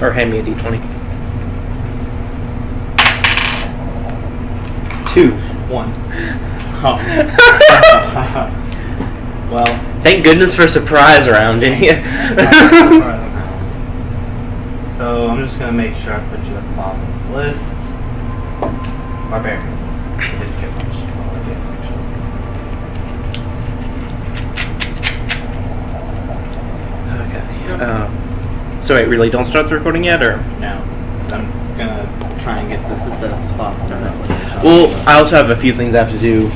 Or hand me a d20. 2. 1. Oh. Well. Thank goodness for surprise around in here. So I'm just gonna make sure I put you at the bottom of the list. Barbarians. I didn't get much. Well, I did actually. Okay. So wait, really don't start the recording yet, or? No. I'm gonna try and get this to set up as possible. Well, I also have a few things I have to do.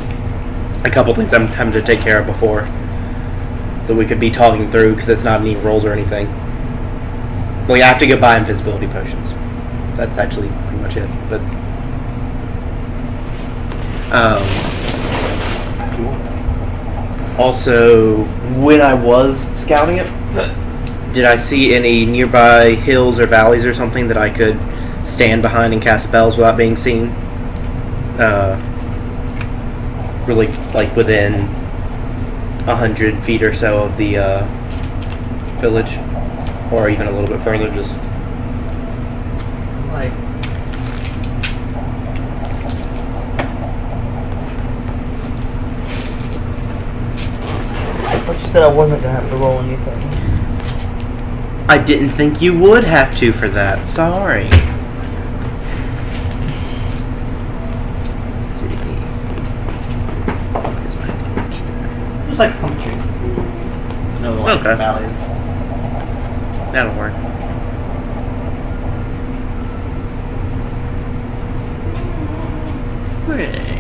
A couple things I'm having to take care of before that we could be talking through, because it's not any rolls or anything. Like, I have to go buy invisibility potions. That's actually pretty much it. But also, when I was scouting it, did I see any nearby hills or valleys or something that I could stand behind and cast spells without being seen? Really, like, within 100 feet or so of the village, or even a little bit further, just like I thought you said I wasn't gonna have to roll anything. I didn't think you would have to for that. Sorry. Let's see. Where's my damage there? just like plum trees. No, like Okay. valleys. That'll work. Hey.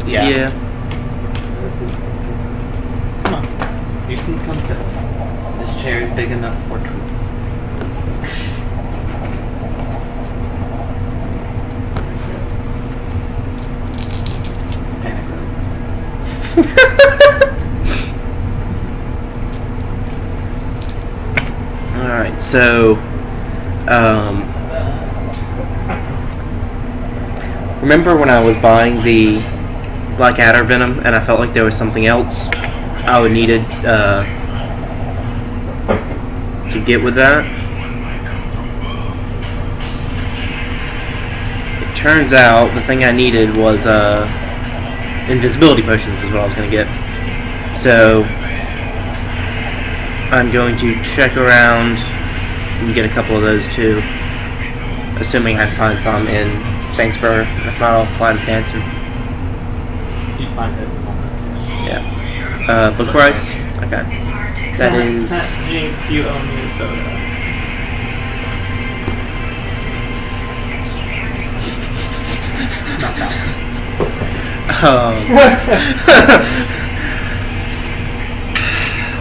Yeah. Come on. You can come sit. This chair is big enough for two. Panic room. Alright, so remember when I was buying the Black Adder venom and I felt like there was something else I would needed to get with that? It turns out the thing I needed was invisibility potions is what I was going to get. So I'm going to check around and get a couple of those too, assuming I can find some in Saintsburg. If not, I'll fly to Dancer. You find it. Yeah. Book price? Okay. That is... Hijinks, you owe me a soda. Not that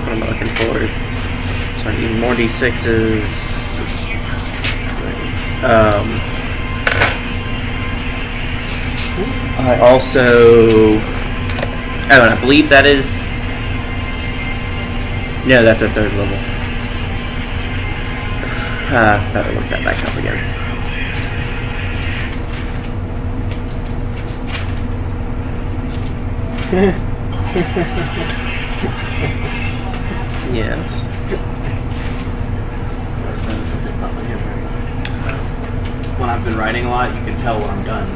what am I looking for? So I need more D6s. I also... Oh, and I believe that is... No, that's a 3rd level. Better look that back up again. Yes. When I've been writing a lot, you can tell when I'm done.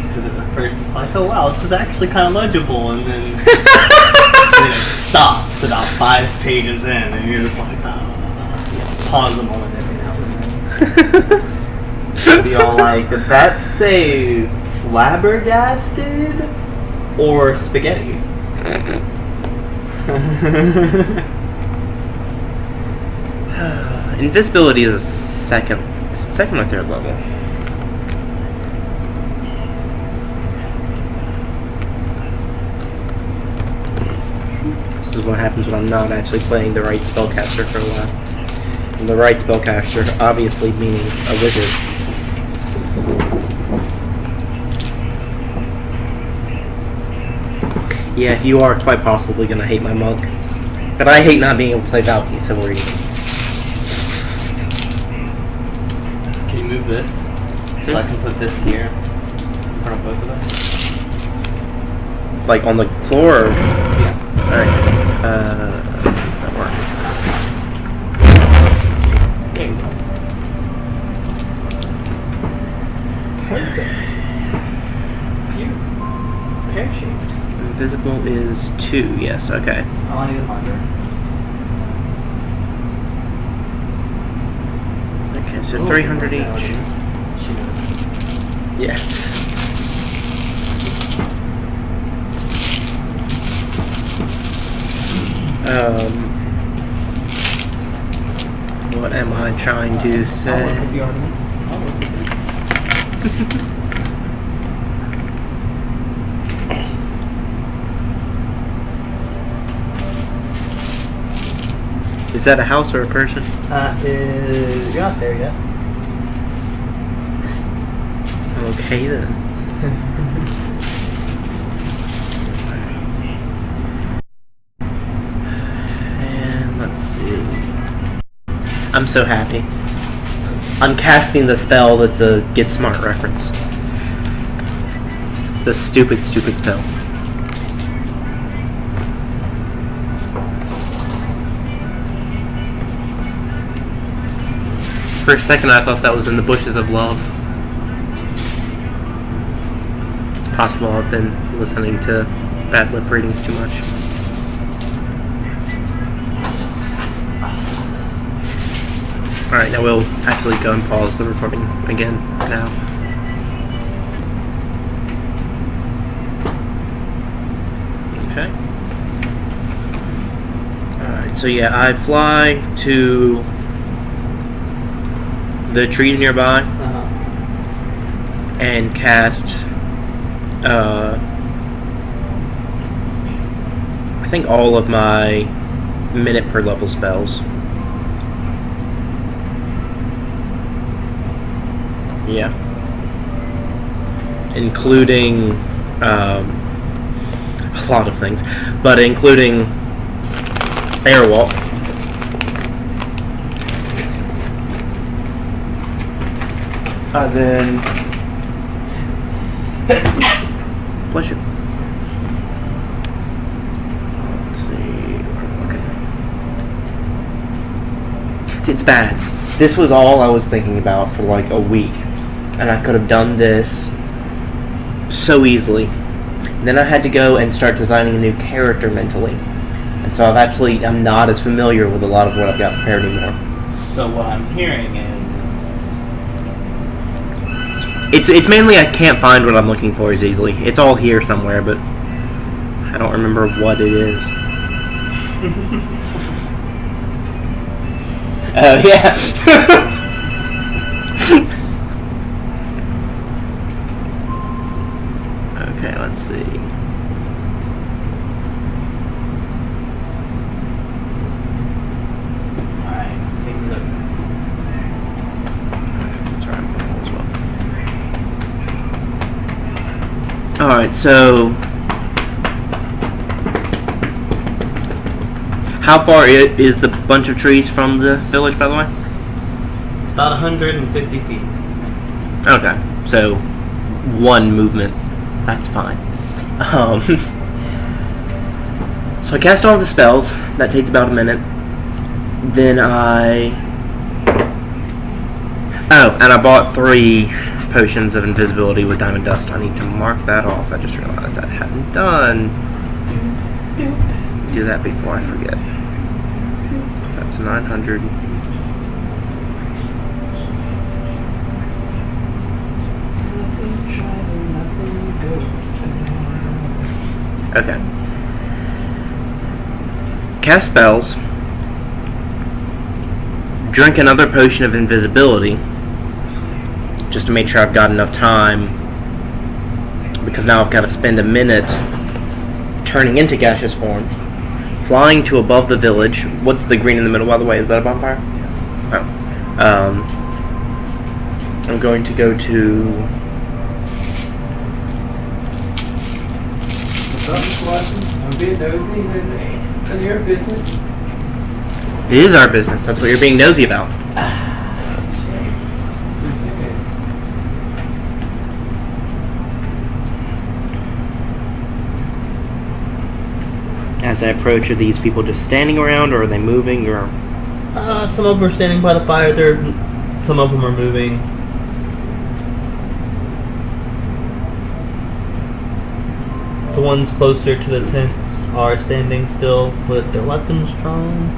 Because at first it's like, oh wow, this is actually kind of legible, and then, and then it stops about 5 pages in, and you're just like, oh, pause the moment every now and then. Be all like, did that say flabbergasted or spaghetti? Invisibility is a second or 3rd level. This is what happens when I'm not actually playing the right spellcaster for a while. And the right spellcaster, obviously meaning a wizard. Yeah, you are quite possibly gonna hate my monk. But I hate not being able to play Valky, so we're even. Can you move this? So I can put this here in front of both of us? Like on the floor? Or... Yeah. Alright. That worked. There you go. Perfect. Phew. Pear-shaped. Invisible is 2, yes, okay. I want to get marker. Okay, so 300 each. She knows. Yeah. What am I trying to I'll work say? with the ornaments. I'll work with Is that a house or a person? You're not there yet. Okay then. And let's see. I'm so happy. I'm casting the spell that's a Get Smart reference. The stupid spell. For a second I thought that was in the bushes of love. It's possible I've been listening to bad lip readings too much. Alright, now we'll actually go and pause the recording again now. Okay. Alright, so yeah, I fly to the trees nearby and cast I think all of my minute per level spells. Yeah. Including a lot of things, but including Airwalk. Then bless you. Let's see. Okay. It's bad. This was all I was thinking about for like a week, and I could have done this so easily. Then I had to go and start designing a new character mentally, and so I'm not as familiar with a lot of what I've got prepared anymore. So what I'm hearing is It's mainly I can't find what I'm looking for as easily. It's all here somewhere, but I don't remember what it is. Oh, yeah. Okay, let's see. alright, let's take a look. That's right, as well. Alright, so how far is the bunch of trees from the village, by the way? It's about 150 feet. Okay, so one movement. That's fine. So I cast all the spells. That takes about a minute. Then and I bought 3 potions of invisibility with diamond dust. I need to mark that off. I just realized I hadn't done. Do that before I forget. So that's 900. Okay. Cast spells. Drink another potion of invisibility. Just to make sure I've got enough time. Because now I've got to spend a minute turning into gaseous form. Flying to above the village. What's the green in the middle, by the way? Is that a bonfire? Yes. Oh. I'm going to go to... What's up, Mr. Watson? I'm being nosy in your business. It is our business. That's what you're being nosy about. as I approach, are these people just standing around, or are they moving, or? Some of them are standing by the fire. Some of them are moving. The ones closer to the tents are standing still with their weapons drawn.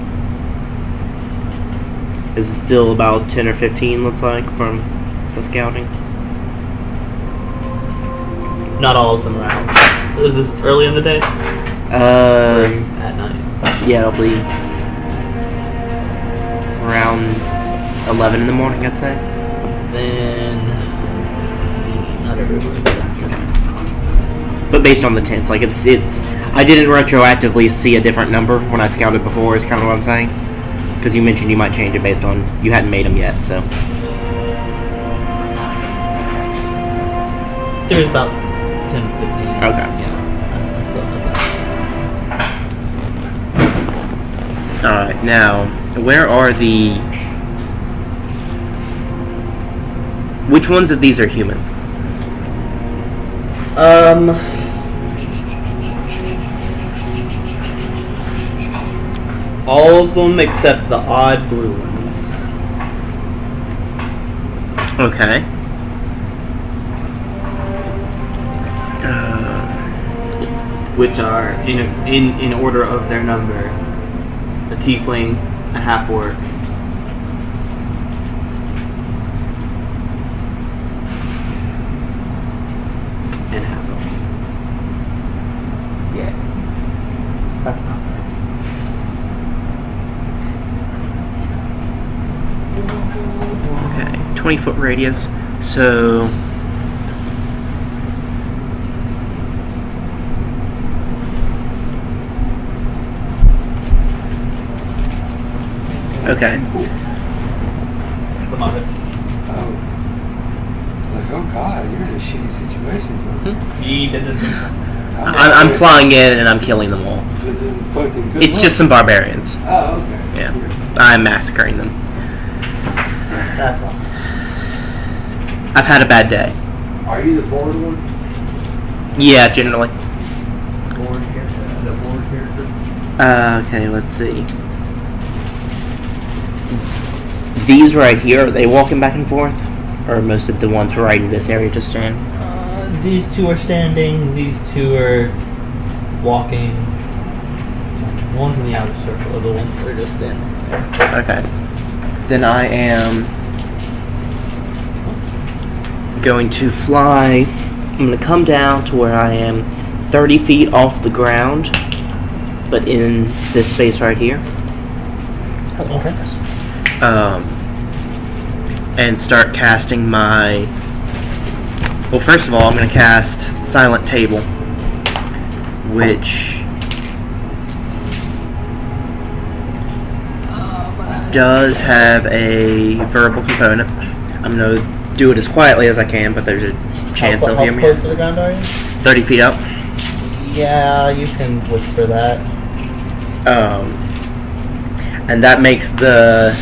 Is it still about 10 or 15, looks like, from the scouting? Not all of them are out. Is this early in the day? At night. Yeah, it'll be around 11 in the morning, I'd say. Then not everyone. But based on the tents, like it's I didn't retroactively see a different number when I scouted before, is kind of what I'm saying. Because you mentioned you might change it based on, you hadn't made them yet, so. There's about 10, 15. Okay. Yeah. I still have that. Alright, now, where are the... Which ones of these are human? All of them except the odd blue ones. Okay. Which are in order of their number: a tiefling, a half orc, and half elf. Yeah. That's not bad. Okay, 20-foot radius. So... Okay. Some of it. Oh. Like, oh God, you're in a shitty situation. Huh? He did this. I'm flying in and I'm killing them all. It's a fucking good It's luck. just some barbarians. Oh, okay. Yeah. I'm massacring them. That's all. I've had a bad day. Are you the bored one? Yeah, generally. Bored character? The bored character? Okay, let's see. These right here, are they walking back and forth? Or are most of the ones right in this area just stand? These two are standing. These two are walking. One's in the outer circle. The ones that are just standing there. Okay. Then I am going to fly. I'm going to come down to where I am 30 feet off the ground, but in this space right here. Okay. And start casting my... Well, first of all, I'm going to cast Silent Table, which does have a verbal component. I'm going to do it as quietly as I can, but there's a chance they'll hear me. How close to the ground are you? 30 feet up. Yeah, you can whisper that. And that makes the...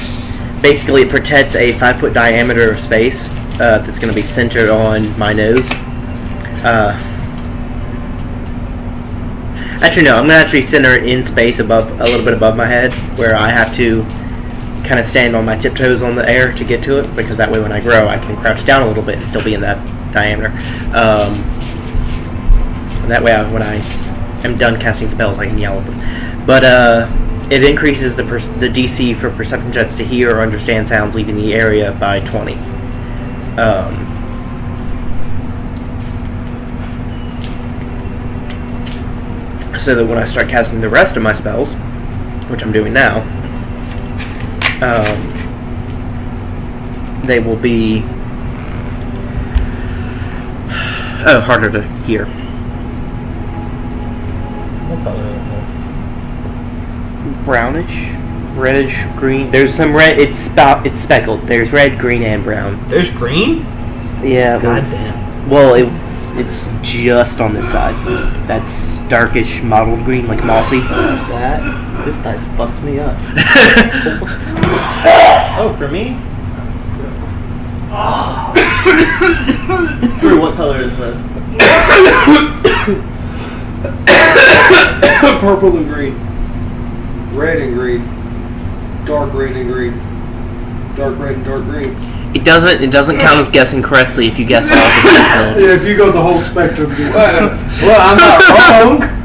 Basically, it protects a 5-foot diameter of space that's going to be centered on my nose. Actually, no. I'm going to actually center it in space above, a little bit above my head, where I have to kind of stand on my tiptoes on the air to get to it, because that way when I grow, I can crouch down a little bit and still be in that diameter. That way, when I am done casting spells, I can yell at them. But, it increases the DC for perception checks to hear or understand sounds leaving the area by 20. So that when I start casting the rest of my spells, which I'm doing now, they will be harder to hear. What color is this? Brownish, reddish, green. There's some red. It's speckled. There's red, green, and brown. There's green? Yeah. Goddamn. Well, it's just on this side. That's darkish mottled green, like mossy. This dice fucks me up. Oh, for me? Drew, what color is this? purple and green. Red and green. Dark red and green. Dark red and dark green. It doesn't count as guessing correctly if you guess all the Yeah, possibilities. if you go the whole spectrum, you Well, I'm not wrong.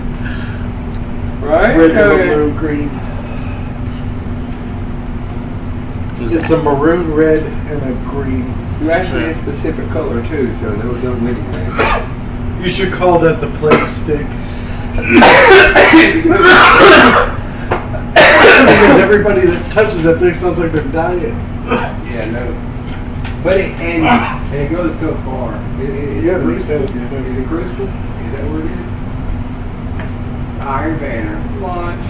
Right? red, yellow, Okay. blue, green. It's a maroon, red, and a green. You actually had a specific color too, so there was no winning there. You should call that the plague stick. Because everybody that touches that thing sounds like they're dying. Yeah, no. But and it goes so far. Is Yeah, it but he said crystal? it, yeah. Is it crystal? Is that what it is? Iron Banner. Launch.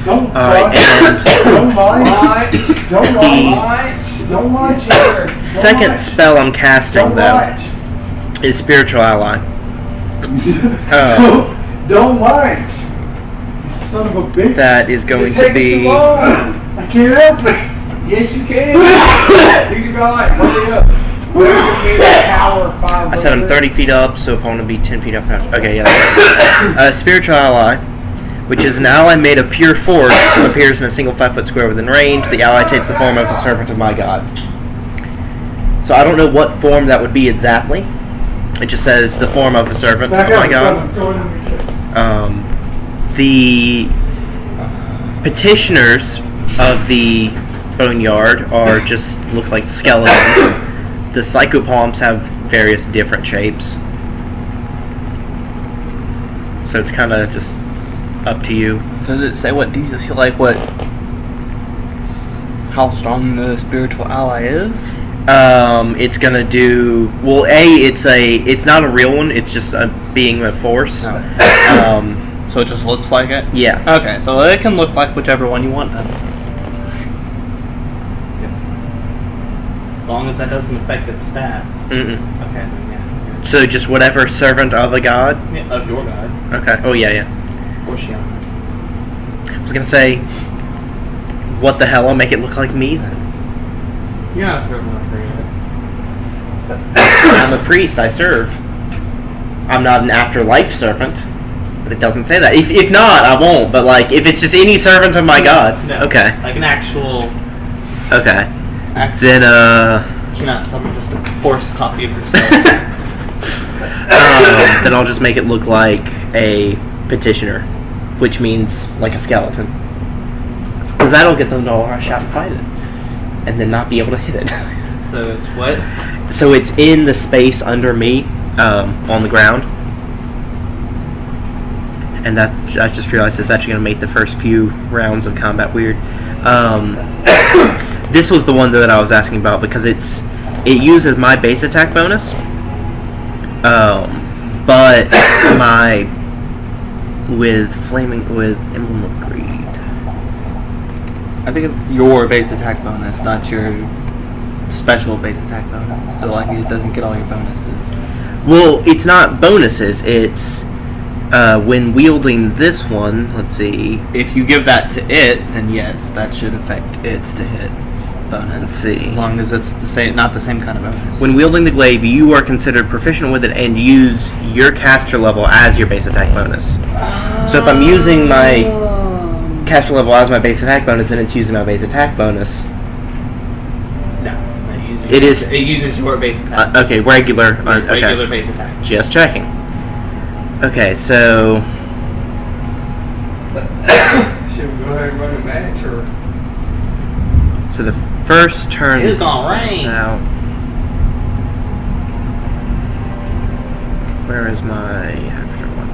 Don't Alright, lie. and Don't lie. Launch. Don't lie. Launch. Don't lie. Don't second lie. spell I'm casting Don't though lie. is Spiritual Ally. Don't lie. You son of a bitch. That is going to be. I can't help it. Yes, you can. You can go like, hurry up. Power 5. I said I'm 30 feet up, so if I want to be 10 feet up. Okay, yeah. Spiritual Ally, which is an ally made of pure force, appears in a single 5-foot square within range. The ally takes the form of a servant of my god. So I don't know what form that would be exactly. It just says the form of a servant of my god. The petitioners of the boneyard are just look like skeletons. The psychopalms have various different shapes. So it's kind of just up to you. Does it say what these like what how strong the spiritual ally is? It's gonna do well. It's not a real one. It's just a being of force. So it just looks like it? Yeah. Okay, so it can look like whichever one you want then. As long as that doesn't affect its stats. Mm-mm. Okay, then yeah. So just whatever servant of a god. Yeah, of your god. Okay. Oh yeah, yeah. Or Shiana. I was gonna say, what the hell? I'll make it look like me then. Yeah, so I'm I'm a priest. I serve. I'm not an afterlife servant. But it doesn't say that. If not, I won't. But like, if it's just any servant of my god, No. okay, Like an actual. okay. Then Not someone just a forced copy of yourself. then I'll just make it look like a petitioner, which means like a skeleton. Because that'll get them to all rush out and fight it, and then not be able to hit it. So it's what? So it's in the space under me, on the ground. And that I just realized it's actually going to make the first few rounds of combat weird. This was the one that I was asking about because it uses my base attack bonus, but my with Emblem of Greed. I think it's your base attack bonus, not your special base attack bonus. So like it doesn't get all your bonuses. Well, it's not bonuses. It's when wielding this one. Let's see. If you give that to it, then yes, that should affect its to hit bonus. Let's see. As long as it's the same, not the same kind of bonus. When wielding the glaive, you are considered proficient with it and use your caster level as your base attack bonus. So if I'm using my caster level as my base attack bonus and it's using my base attack bonus, No. It is- It uses your base attack. okay, regular. Okay. Regular base attack. Just checking. Okay, so Should we go ahead and run a match or? so the first turn It's gonna rain. out. Where is my after one?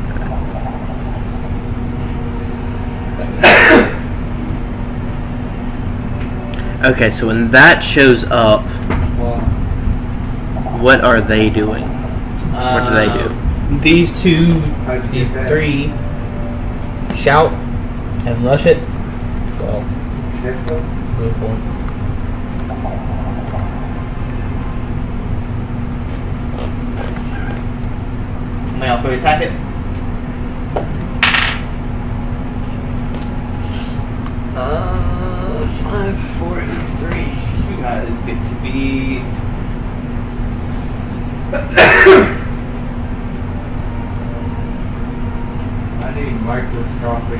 Okay, so when that shows up, what are they doing? What do they do? These two, How'd you these get that? three, shout and rush it. Well, Next up? move once. May all three attack it? Five, 4, and 3. You guys get to be microscopic.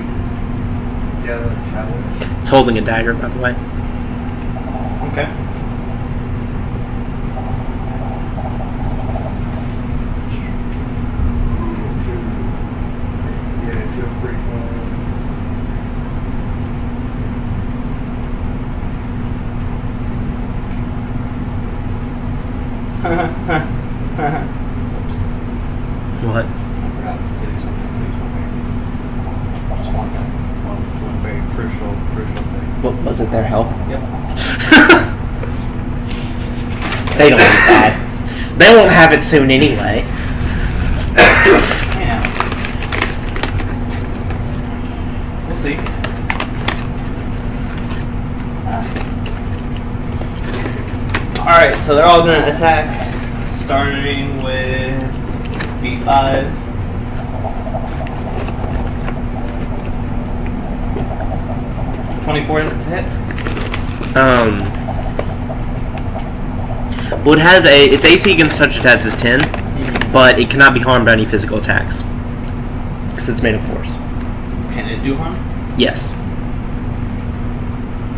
Yeah, the travels. It's holding a dagger, by the way. Okay. Yeah, two pretty small. What? I forgot to do something. Just one thing. One very crucial thing. What was it? Their health? Yep. They don't need that. They won't have it soon anyway. Yeah. We'll see. Alright, so they're all gonna attack, starting with B5. $24 to hit. Well, it has its AC against touch attacks is 10, but it cannot be harmed by any physical attacks because it's made of force. Can it do harm? Yes,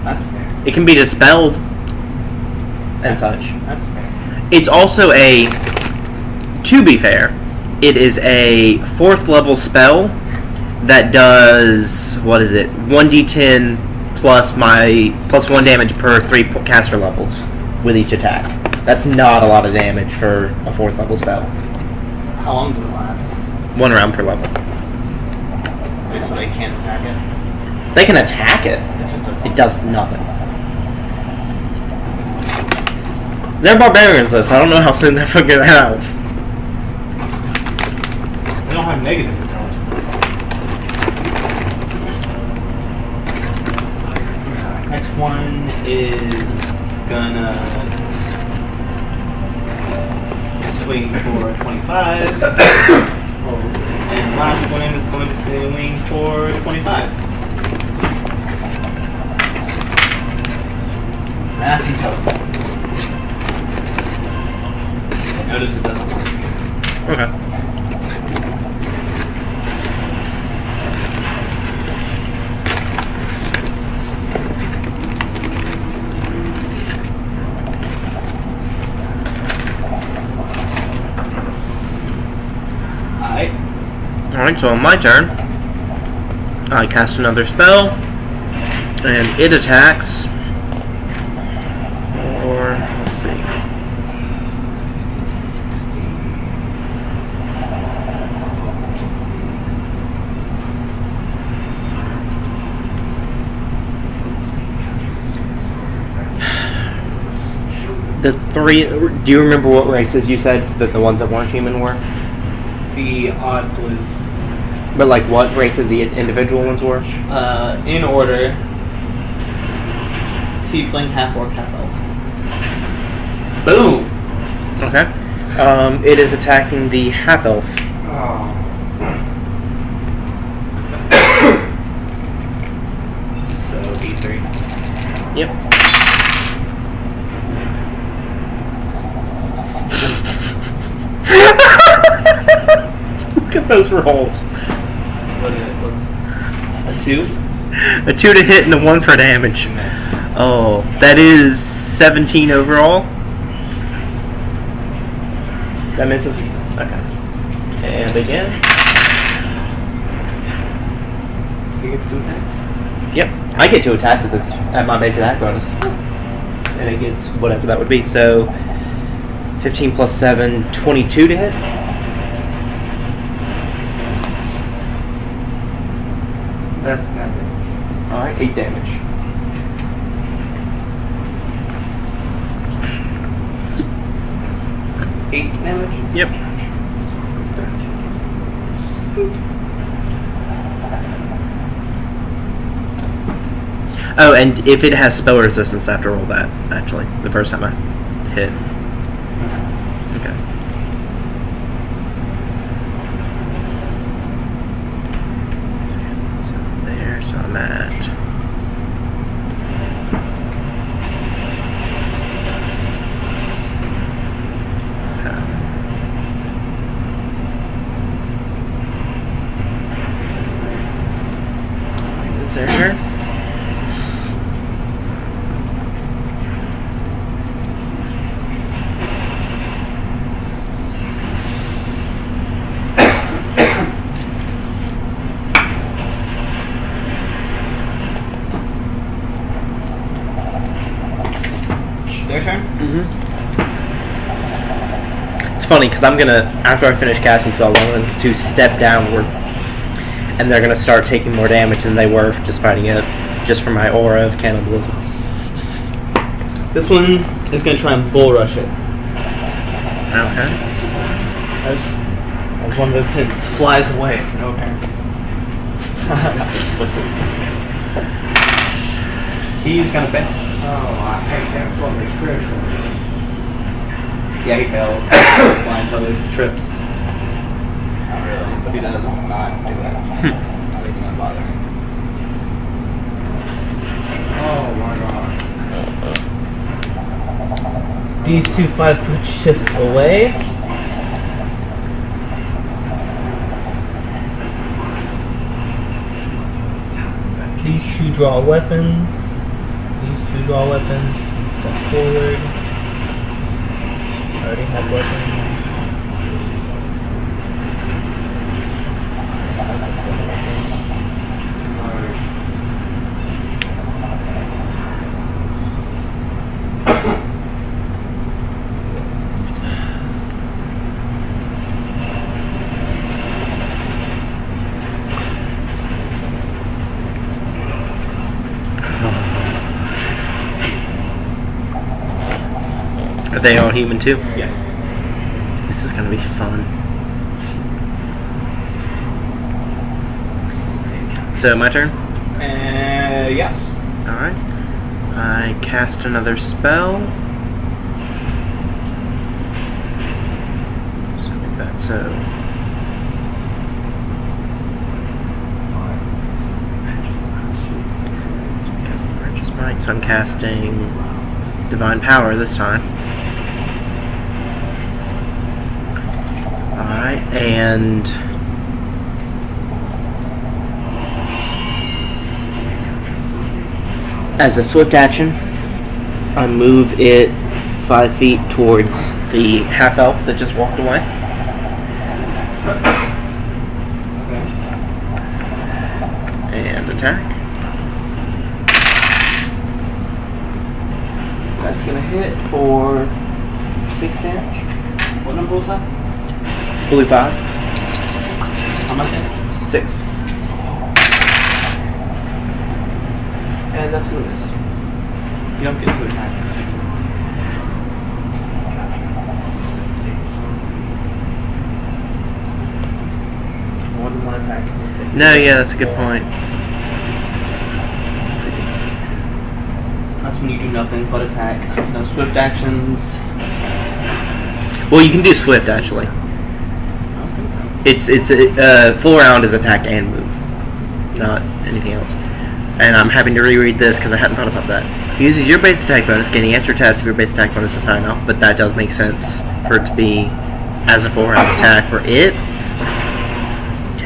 That's fair. it can be dispelled and such. That's fair. It's also to be fair, it is a 4th level spell that does, 1d10 plus 1 damage per 3 caster levels with each attack. That's not a lot of damage for a 4th level spell. How long does it last? 1 round per level. Okay, so they can't attack it. They can attack it. It just does. It does nothing. They're barbarians, though, so I don't know how soon they'll figure that out. They don't have negative intelligence. Next one is gonna swing for 25. And last one is going to swing for 25. Math intelligence. Notice it doesn't work. Okay. Alright, so on my turn, I cast another spell, and it attacks for, let's see. The 3, do you remember what races you said that the ones that weren't human were? The odd blues. But like what races the individual ones were? In order, Tiefling, Half-Orc, Half-Elf. Boom! Okay. It is attacking the half-elf. Oh. So, D3. Yep. Look at those rolls. What's a 2? A 2 to hit and a 1 for damage. Oh, that is 17 overall. That misses. Okay. And again. He gets 2 attacks? Yep. I get 2 attacks at my base attack bonus. And it gets whatever that would be. So 15 plus 7, 22 to hit. That is. Alright, 8 damage. Eight damage? Yep. Oh, and if it has spell resistance, I have to roll that, actually, the first time I hit. Okay. So there, so I'm at... funny because I'm gonna, after I finish casting spells, I'm going to step downward, and they're gonna start taking more damage than they were just fighting it, just from my aura of cannibalism. This one is going to try and bull rush it. Okay. As one of the tents flies away for no apparent. He's going to fail. Oh, I hate that fucking critical. Yeah, he fails. Flying totally trips. Not really, but he does not do that. Not even gonna bother him. Oh my god. These two 5-foot shift away. These two draw weapons. These two draw weapons. Step forward. Already have weapons. Are they all human too? Yeah. This is gonna be fun. So my turn? Yeah. Alright. I cast another spell. So make that so. Cast the Righteous Might, so I'm casting Divine Power this time. Alright, and as a swift action, I move it 5 feet towards the half elf that just walked away. And attack. That's gonna hit for 6 damage. What number was that? Blue 5. How much damage? 6. And that's gonna miss. You don't get to attack. More than one attack. No, yeah, that's a good point. Let's see. That's when you do nothing but attack. No swift actions. Well, you can do swift actually. I don't think so. It's full round is attack and move, not anything else. And I'm having to reread this because I hadn't thought about that. Uses your base attack bonus, gaining extra tabs if your base attack bonus is high enough, but that does make sense for it to be as a full round attack for it.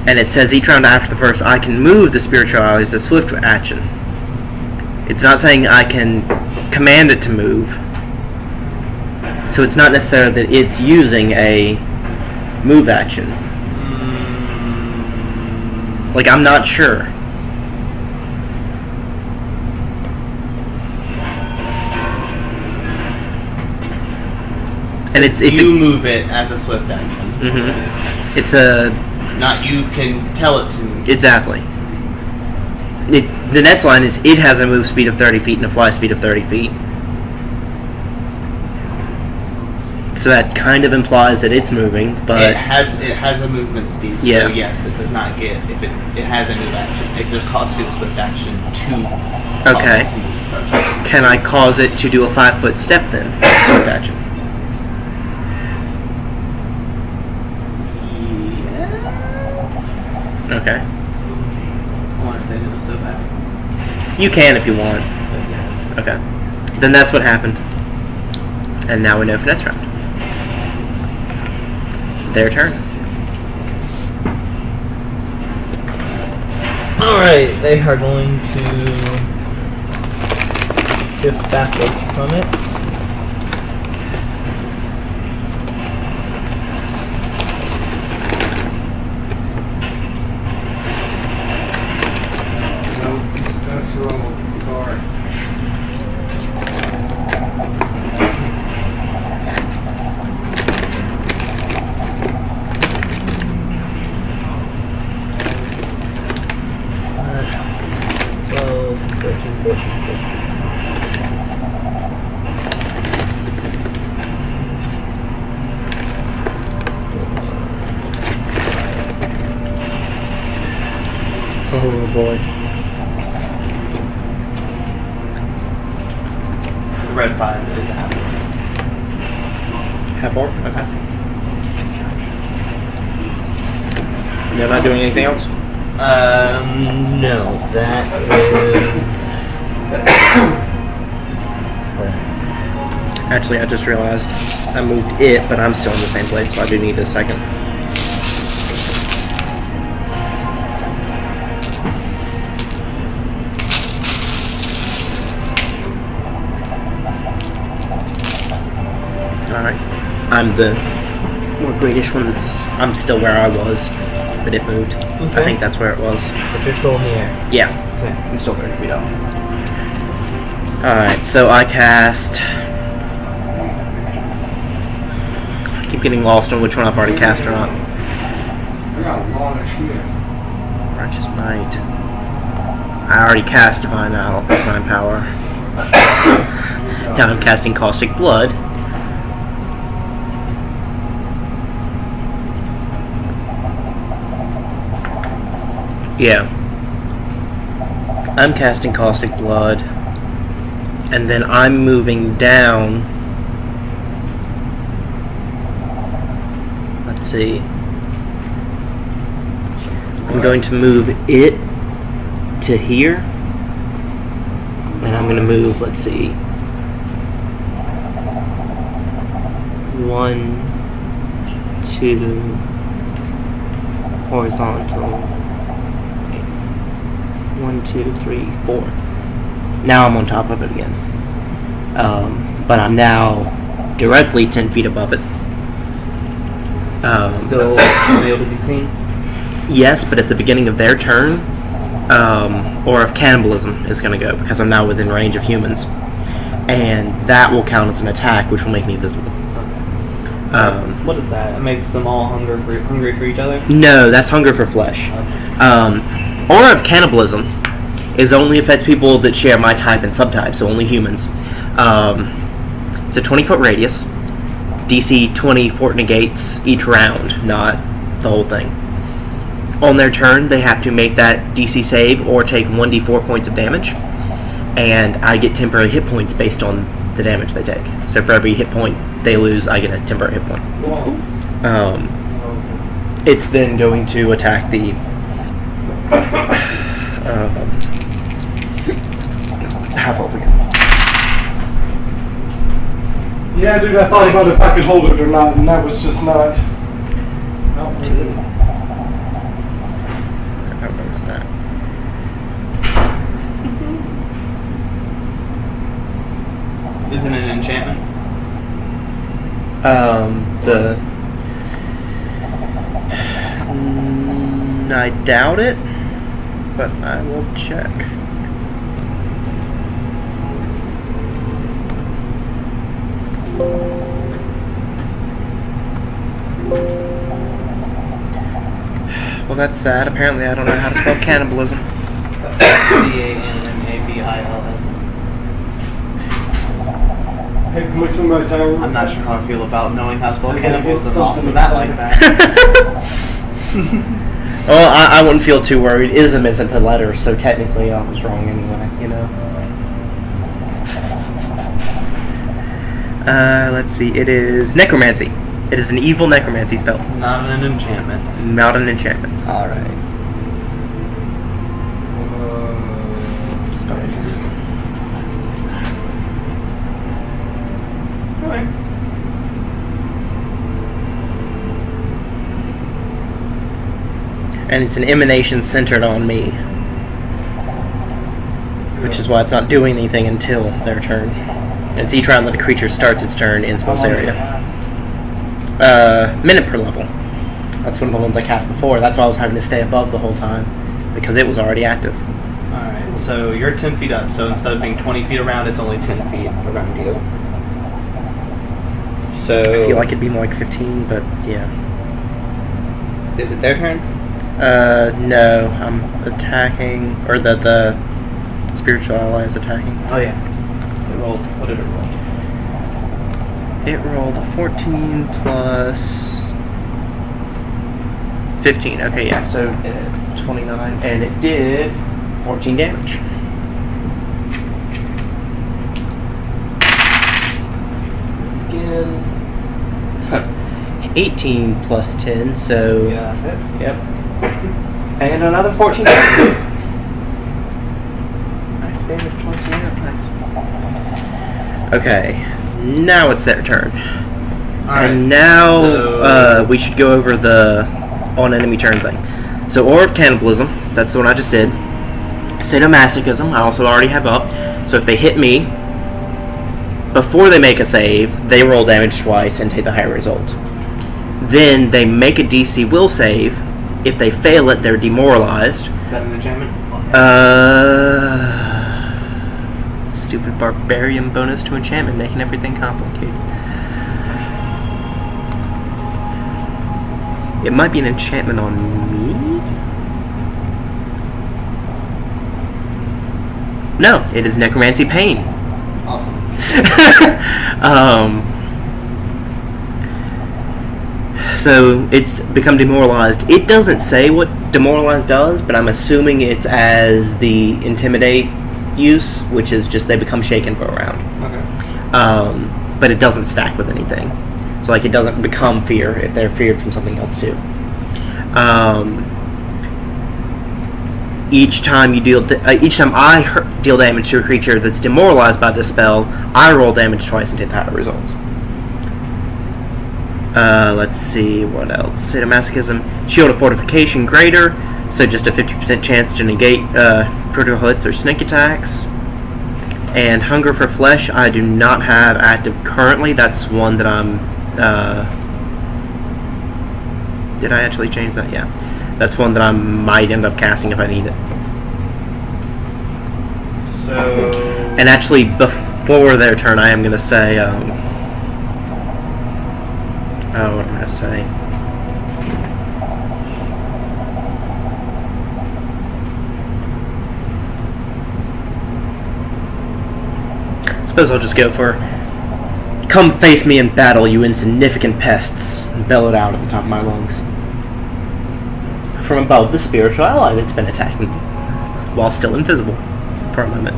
And it says each round after the first, I can move the spirituality as a swift action. It's not saying I can command it to move. So it's not necessarily that it's using a move action. Like, I'm not sure. And it's you move it as a swift action. Mm-hmm. It's a. Not you can tell it to move. Exactly. The next line is it has a move speed of 30 feet and a fly speed of 30 feet. So that kind of implies that it's moving, but it has a movement speed. Yeah. So yes, it does not get if it has a move action. It just costs you a swift action to. Okay. Can I cause it to do a 5-foot step then? Swift action. Okay. I want to say no so bad. You can if you want. Okay. Then that's what happened. And now we know for next round. Their turn. Alright, they are going to shift backwards from it. That's wrong. Sorry. Oh boy. The red 5 is a half. Half orc? Okay. You're not doing anything else? No, that is. Actually, I just realized I moved it, but I'm still in the same place, so I do need a second. Alright. I'm the more greenish one I'm still where I was, but it moved. Okay. I think that's where it was. But you're still in the air. Yeah. Okay. I'm still 30 feet up. Alright, so I cast... I keep getting lost on which one I've already cast or not. I got a lot of shit. Righteous Might. I already cast Divine Power. Now I'm casting Caustic Blood. Yeah. I'm casting Caustic Blood. And then I'm moving down. Let's see. I'm going to move it to here. And I'm going to move, let's see. 1, 2, horizontal. 1, 2, 3, 4. Now I'm on top of it again. But I'm now directly 10 feet above it. Still able to be seen? Yes, but at the beginning of their turn, or if cannibalism is going to go, because I'm now within range of humans. And that will count as an attack, which will make me visible. What is that? It makes them all hungry for each other? No, that's hunger for flesh. Aura of Cannibalism is only affects people that share my type and subtype, so only humans. It's a 20-foot radius. DC 20 fort negates each round, not the whole thing. On their turn, they have to make that DC save or take 1d4 points of damage, and I get temporary hit points based on the damage they take. So for every hit point they lose, I get a temporary hit point. That's cool. It's then going to attack the half elf again. Yeah, dude, I thought about if I could hold it or not, and that was just not. Not worth it. How was that? Isn't it an enchantment? I doubt it, but I will check. Well, that's sad. Apparently, I don't know how to spell cannibalism. C-A-N-M-A-B-I-L-S. Hey, can we swing by the tower? I'm not sure how I feel about knowing how to spell It's cannibalism off the something bat like that. Well, I wouldn't feel too worried. Ism isn't a letter, so technically I was wrong anyway, you know. Let's see. It is necromancy. It is an evil necromancy spell. Not an enchantment. Not an enchantment. Alright. And it's an emanation centered on me, which is why it's not doing anything until their turn. It's each round that a creature starts its turn in spell's area. Minute per level. That's one of the ones I cast before. That's why I was having to stay above the whole time, because it was already active. Alright, so you're 10 feet up, so instead of being 20 feet around, it's only 10 feet around you. So... I feel like it'd be more like 15, but yeah. Is it their turn? No, I'm attacking, or the spiritual ally is attacking. Oh yeah. It rolled. What did it roll? It rolled a 14 plus 15. Okay, yeah. So it's 29, and it did 14 damage. Again. 18 plus 10, so Yeah, hits. yep. And another 14 damage. Max damage once more. Nice. Okay, now it's their turn. And now so- we should go over the on enemy turn thing. So Aura of Cannibalism, that's the one I just did. Sadomasochism, I also already have up. So if they hit me, before they make a save, they roll damage twice and take the higher result. Then they make a DC will save. If they fail it, they're demoralized. Is that an enchantment? Stupid barbarian bonus to enchantment, making everything complicated. It might be an enchantment on me? No, it is Necromancy Pain. Awesome. So it's become demoralized. It doesn't say what demoralized does, but I'm assuming it's as the intimidate use, which is just they become shaken for a round. Okay. But it doesn't stack with anything. So like it doesn't become fear if they're feared from something else too. Each time you deal, each time I deal damage to a creature that's demoralized by this spell, I roll damage twice and take the higher result. Let's see what else. Sadomasochism, Shield of Fortification greater, so just a 50% chance to negate critical hits or sneak attacks. And Hunger for Flesh, I do not have active currently. That's one that I'm. Did I actually change that? Yeah. That's one that I might end up casting if I need it. So. And actually, before their turn, I am going to say. What am I going to say? I suppose I'll just go for. Come face me in battle, you insignificant pests, and bellow it out at the top of my lungs. From above, the spiritual ally that's been attacking me, while still invisible, for a moment.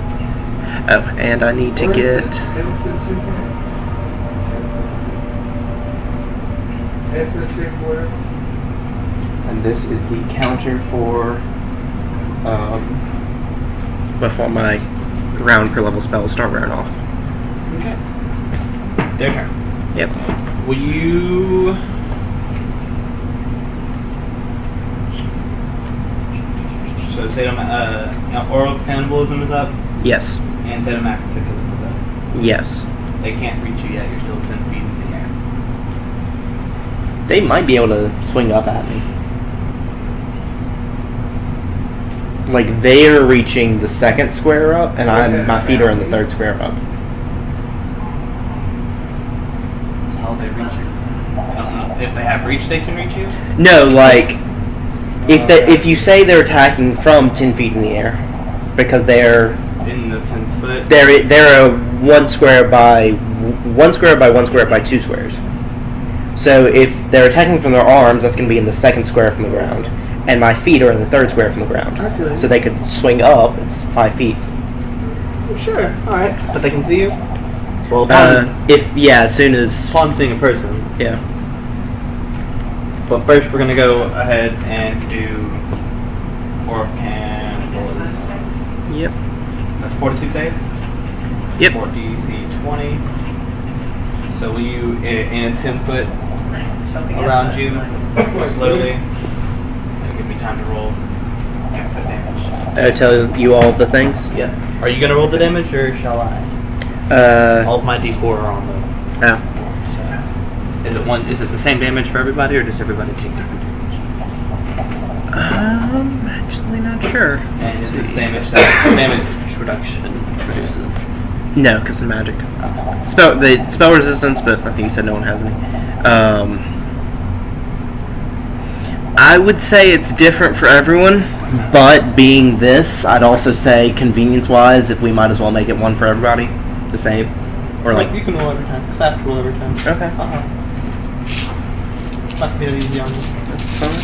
Oh, and I need to get... And this is the counter for... before my round per level spells start wearing off. Okay. Their turn. Yep. Will you? So Aura of Cannibalism is up, Yes. and Sadomasochism is up. Yes. They can't reach you yet. You're still 10 feet in the air. They might be able to swing up at me. Like, they're reaching the second square up, and my feet are in the third square up. How will they reach you? I don't know. If they have reach, they can reach you. No, like, if you say they're attacking from 10 feet in the air, because they're In the 10 foot. a 1 square by 1 square by 1 square by 2 squares. So if they're attacking from their arms, that's going to be in the second square from the ground, and my feet are in the third square from the ground. Okay. So they could swing up. It's 5 feet. Sure. All right. But they can see you. Well, As soon as upon seeing a person. yeah. But first, we're gonna go ahead and do Aura of Cannibalism. Yep. That's Fortitude save. Yep. For DC 20. So will you, in a 10 foot around you, slowly, it'll give me time to roll 10 foot damage. I tell you all the things. Yeah. Are you gonna roll the damage or shall I? All of my D4 are on the. Oh. Is it the same damage for everybody, or does everybody take different damage? Actually not sure. And is this damage that damage reduction produces? No, because it's magic. Spell resistance, but I think you said no one has any. I would say it's different for everyone, but being this, I'd also say convenience-wise, if we might as well make it one for everybody to save, or like. You can roll every time. Because I have to roll every time. Okay. It's not gonna be that easy on you. That's fine.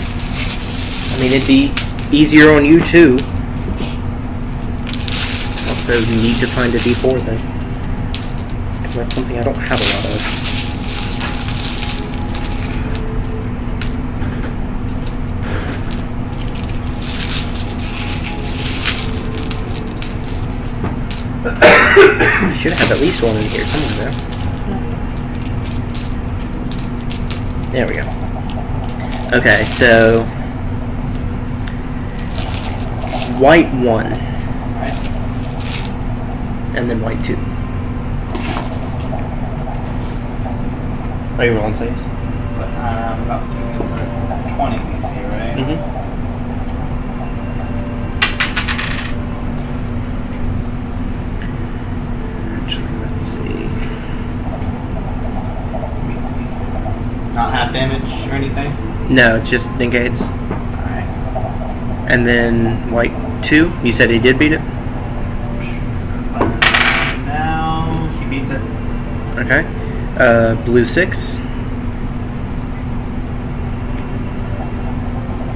mean, it'd be easier on you too. Also, you need to find a D4 then. Because that's something I don't have a lot of. You should have at least one in here somewhere though. There we go. Okay, so white 1. And then white 2. Are you rolling saves? About 20 DC, right? Mm-hmm. Actually, let's see. Not half damage or anything? No, it's just negates. Alright. And then white 2. You said he did beat it? Now he beats it. Okay. Blue 6.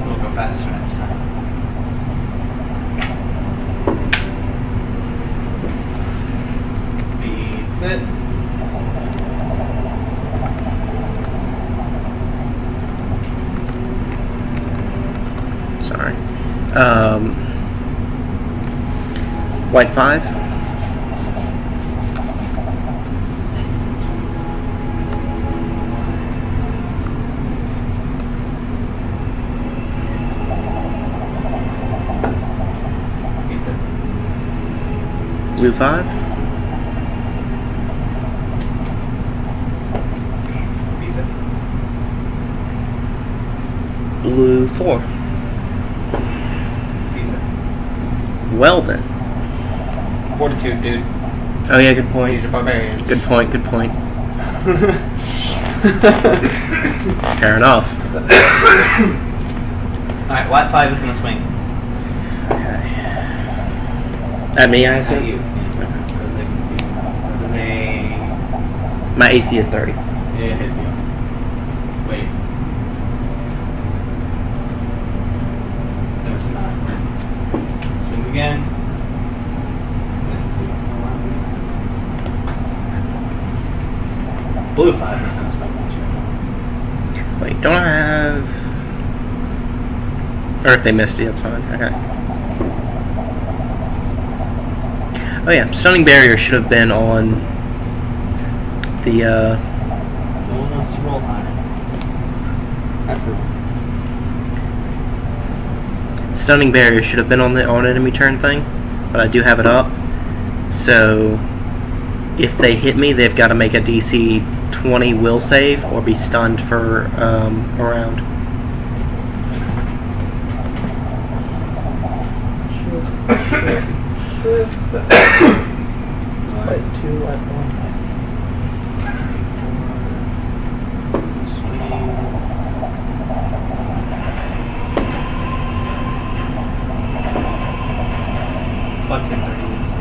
We'll go faster next time. Beats it. Sorry. White 5. Beats it. Blue 5. Beats it. Blue 4. Beats it. Well then. Fortitude, dude. Oh yeah, good point. These are barbarians. Good point, good point. Fair enough. Alright, white 5 is gonna swing. Okay. At me, I At assume? you. Because they can see you. So there's a... My AC is 30. It hits you. Wait. No, it does not. Swing again. Misses you. Blue 5 is going to swing at you. Wait, don't I have... Or if they missed it, that's fine. Okay. Oh yeah, Stunning Barrier should have been on the, No one wants to roll high. That's it. Stunning Barrier should have been on the on enemy turn thing, but I do have it up. So if they hit me, they've got to make a DC 20 will save or be stunned for a round. Fuck your 30 DC.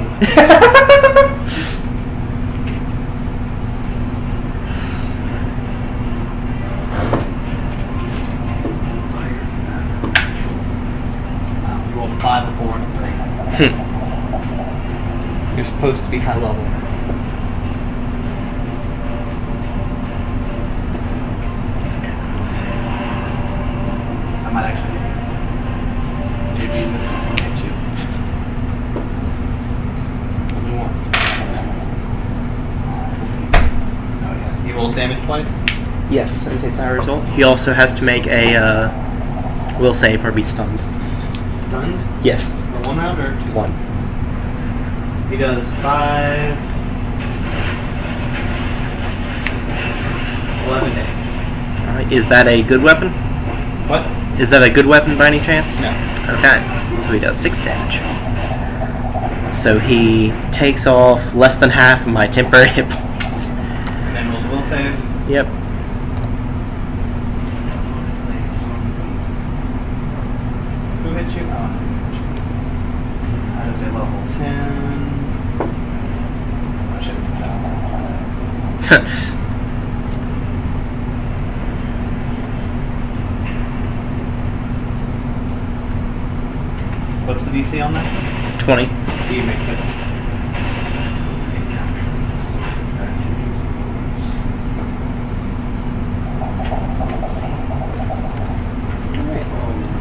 You rolled a 5, a 4, and a 3. You're supposed to be high level. I might actually maybe this will hit you. Only once. Oh yes. He rolls damage twice? Yes, and takes that result. He also has to make a will save or be stunned. Stunned? Yes. For 1 round or 2? 1. He does 5, 11 damage. Alright, is that a good weapon? What? Is that a good weapon by any chance? No. Okay, so he does 6 damage. So he takes off less than half of my temporary hit points. And then rolls a will save. Yep. Who hit you? Oh, I was a level 10. I should have What's the DC on that? 20. You make it.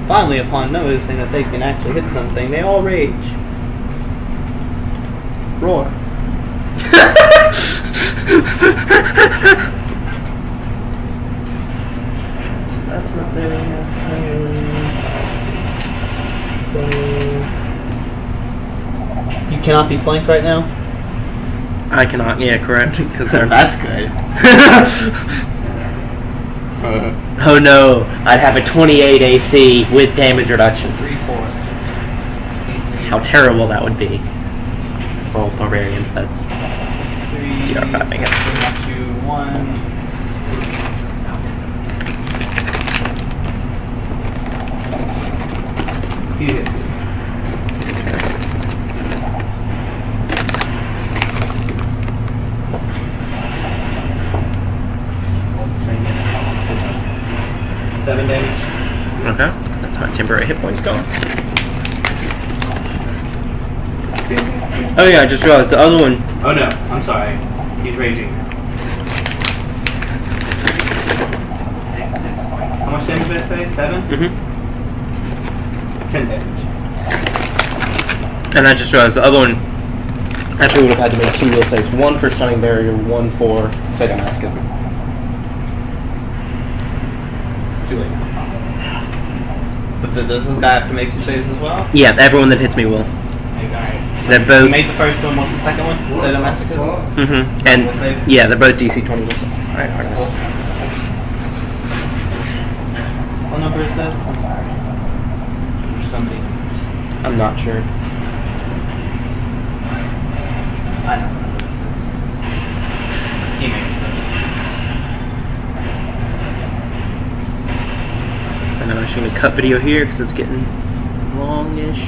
Finally, upon noticing that they can actually hit something, they all rage. Roar. That's not there. You cannot be flanked right now? I cannot. Yeah, correct. Because they're. That's good. Oh no! I'd have a 28 AC with damage reduction. 3/4. How terrible that would be. Well, barbarians. That's. 3. DR5ing it. Got you 1. He hits you. Seven damage. Okay. That's my temporary hit points gone. Oh yeah, I just realized the other one. Oh no, I'm sorry. He's raging. How much damage did I say? 7? Mm-hmm. 10 damage. And I just realized the other one actually would have had to make 2 will saves. 1 for stunning barrier, 1 for psychomasochism. Too late. But does this guy have to make 2 saves as well? Yeah, everyone that hits me will. Alright. They're You both. made the first one, what's the second one? Psychomasochism? Mm-hmm. Will save? And yeah, they're both DC 20 will save. Alright, hardness. What number is this? I'm sorry. There's so many numbers. I'm not sure. I know what number this is. He makes this. And I'm actually going to cut video here because it's getting longish.